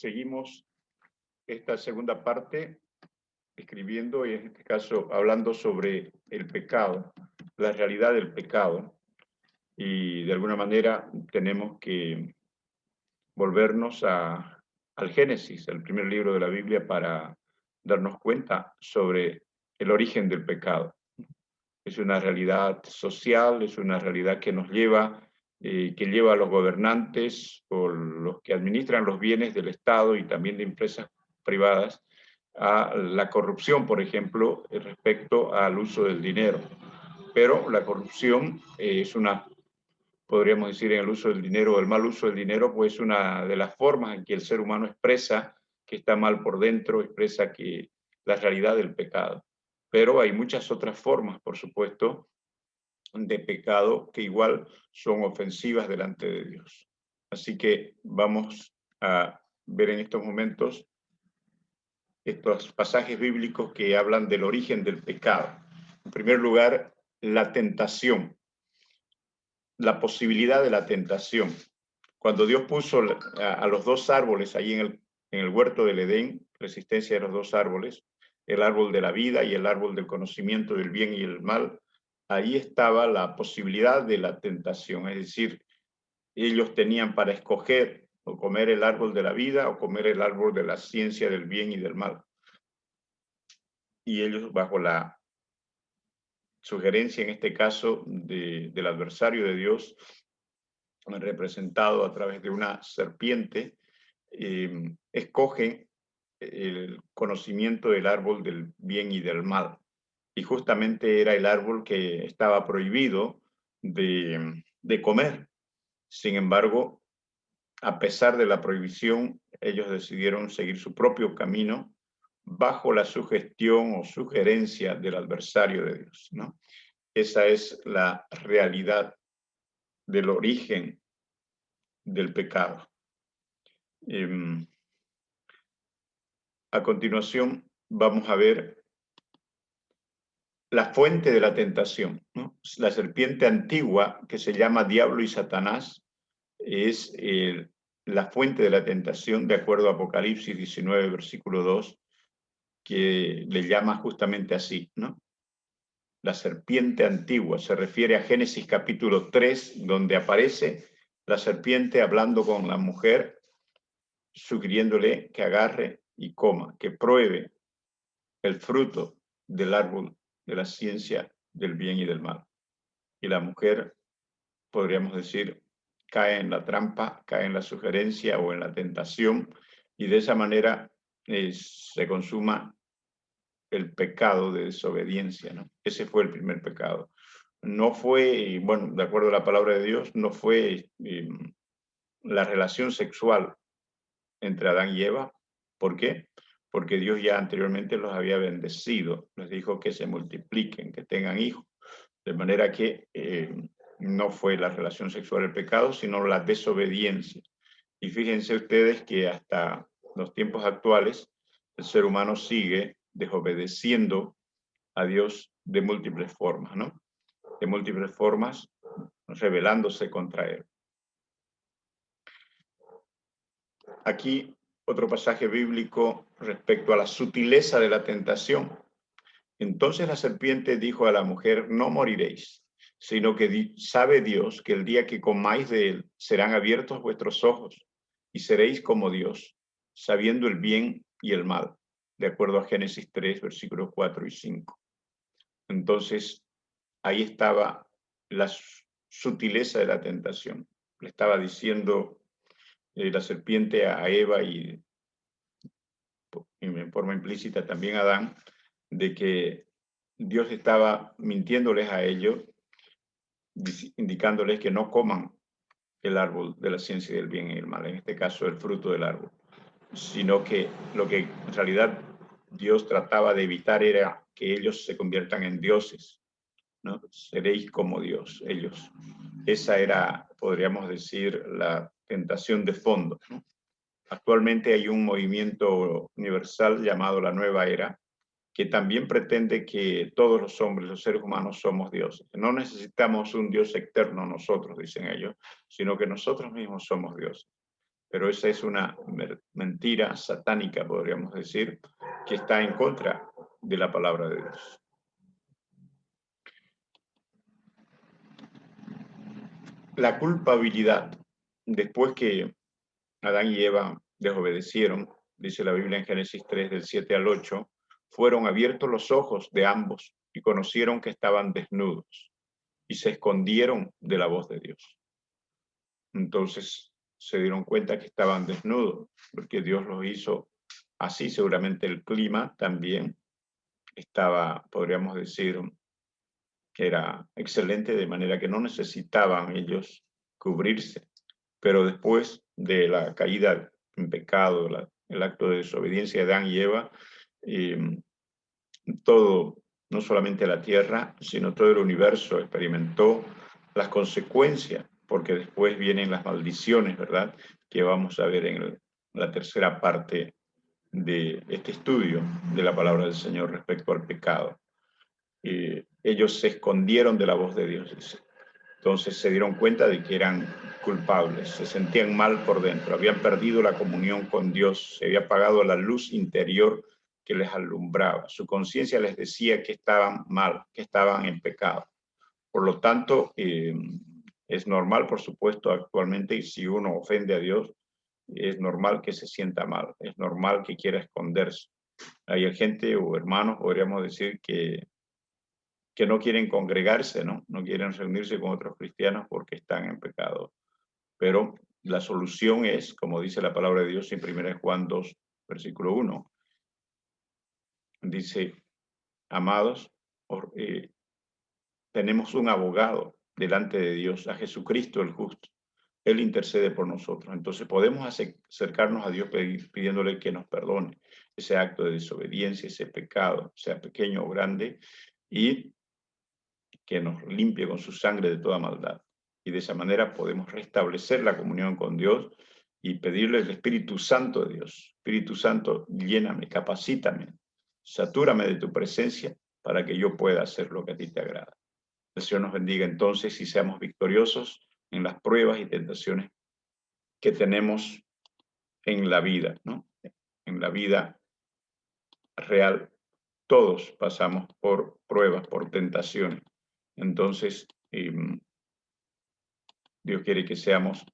seguimos esta segunda parte escribiendo, y en este caso hablando sobre el pecado, la realidad del pecado. Y de alguna manera tenemos que volvernos al Génesis, el primer libro de la Biblia, para darnos cuenta sobre el origen del pecado. Es una realidad social, es una realidad que nos lleva, que lleva a los gobernantes o los que administran los bienes del Estado y también de empresas privadas a la corrupción, por ejemplo, respecto al uso del dinero. Pero la corrupción es una, podríamos decir, en el uso del dinero o el mal uso del dinero, pues una de las formas en que el ser humano expresa que está mal por dentro, expresa que la realidad del pecado. Pero hay muchas otras formas, por supuesto, de pecado que igual son ofensivas delante de Dios. Así que vamos a ver en estos momentos estos pasajes bíblicos que hablan del origen del pecado. En primer lugar, la tentación, la posibilidad de la tentación. Cuando Dios puso a los dos árboles ahí en el huerto del Edén, la existencia de los dos árboles, el árbol de la vida y el árbol del conocimiento del bien y el mal, ahí estaba la posibilidad de la tentación, es decir, ellos tenían para escoger o comer el árbol de la vida o comer el árbol de la ciencia del bien y del mal. Y ellos, bajo la sugerencia, en este caso, del adversario de Dios, representado a través de una serpiente, escogen el conocimiento del árbol del bien y del mal. Y justamente era el árbol que estaba prohibido de comer. Sin embargo, a pesar de la prohibición, ellos decidieron seguir su propio camino bajo la sugestión o sugerencia del adversario de Dios, ¿no? Esa es la realidad del origen del pecado. A continuación, vamos a ver la fuente de la tentación, ¿no? La serpiente antigua, que se llama Diablo y Satanás, es la fuente de la tentación, de acuerdo a Apocalipsis 19, versículo 2, que le llama justamente así, ¿no? La serpiente antigua se refiere a Génesis capítulo 3, donde aparece la serpiente hablando con la mujer, sugiriéndole que agarre y coma, que pruebe el fruto del árbol de la ciencia del bien y del mal. Y la mujer, podríamos decir, cae en la trampa, cae en la sugerencia o en la tentación, y de esa manera se consuma el pecado de desobediencia, ¿no? Ese fue el primer pecado. No fue, bueno, de acuerdo a la palabra de Dios, no fue la relación sexual entre Adán y Eva. ¿Por qué? Porque Dios ya anteriormente los había bendecido, les dijo que se multipliquen, que tengan hijos. De manera que no fue la relación sexual el pecado, sino la desobediencia. Y fíjense ustedes que hasta los tiempos actuales el ser humano sigue desobedeciendo a Dios de múltiples formas, ¿no? De múltiples formas, rebelándose contra Él. Aquí otro pasaje bíblico respecto a la sutileza de la tentación. Entonces la serpiente dijo a la mujer: no moriréis, sino que sabe Dios que el día que comáis de él serán abiertos vuestros ojos y seréis como Dios, sabiendo el bien y el mal, de acuerdo a Génesis 3, versículos 4 y 5. Entonces, ahí estaba la sutileza de la tentación. Le estaba diciendo la serpiente a Eva y en forma implícita también a Adán, de que Dios estaba mintiéndoles a ellos, indicándoles que no coman el árbol de la ciencia del bien y el mal, en este caso el fruto del árbol, sino que lo que en realidad Dios trataba de evitar era que ellos se conviertan en dioses, ¿no? Seréis como Dios, ellos. Esa era, podríamos decir, la tentación de fondo, ¿no? Actualmente hay un movimiento universal llamado la Nueva Era, que también pretende que todos los hombres, los seres humanos, somos dioses. No necesitamos un Dios externo nosotros, dicen ellos, sino que nosotros mismos somos dioses. pero esa es una mentira satánica, podríamos decir, que está en contra de la palabra de Dios. La culpabilidad, después que Adán y Eva desobedecieron, dice la Biblia en Génesis 3, del 7 al 8, fueron abiertos los ojos de ambos y conocieron que estaban desnudos y se escondieron de la voz de Dios. Entonces se dieron cuenta que estaban desnudos, porque Dios los hizo así. Seguramente el clima también estaba, podríamos decir, que era excelente, de manera que no necesitaban ellos cubrirse. Pero después de la caída en pecado, el acto de desobediencia de Adán y Eva, todo, no solamente la tierra, sino todo el universo experimentó las consecuencias, porque después vienen las maldiciones, ¿verdad?, que vamos a ver en la tercera parte de este estudio de la palabra del Señor respecto al pecado. Ellos se escondieron de la voz de Dios, dice. Entonces se dieron cuenta de que eran culpables, se sentían mal por dentro, habían perdido la comunión con Dios, se había apagado la luz interior que les alumbraba. Su conciencia les decía que estaban mal, que estaban en pecado. Por lo tanto, es normal, por supuesto, actualmente, y si uno ofende a Dios, es normal que se sienta mal, es normal que quiera esconderse. Hay gente o hermanos, podríamos decir, que no quieren congregarse, ¿no? No quieren reunirse con otros cristianos porque están en pecado. Pero la solución es, como dice la palabra de Dios en 1 Juan 2, versículo 1, dice, amados, tenemos un abogado delante de Dios, a Jesucristo el justo. Él intercede por nosotros. Entonces podemos acercarnos a Dios pidiéndole que nos perdone ese acto de desobediencia, ese pecado, sea pequeño o grande, y que nos limpie con su sangre de toda maldad. Y de esa manera podemos restablecer la comunión con Dios y pedirle el Espíritu Santo de Dios. Espíritu Santo, lléname, capacítame, satúrame de tu presencia para que yo pueda hacer lo que a ti te agrada. El Señor nos bendiga entonces y seamos victoriosos en las pruebas y tentaciones que tenemos en la vida, ¿no? En la vida real, todos pasamos por pruebas, por tentaciones. Entonces, Dios quiere que seamos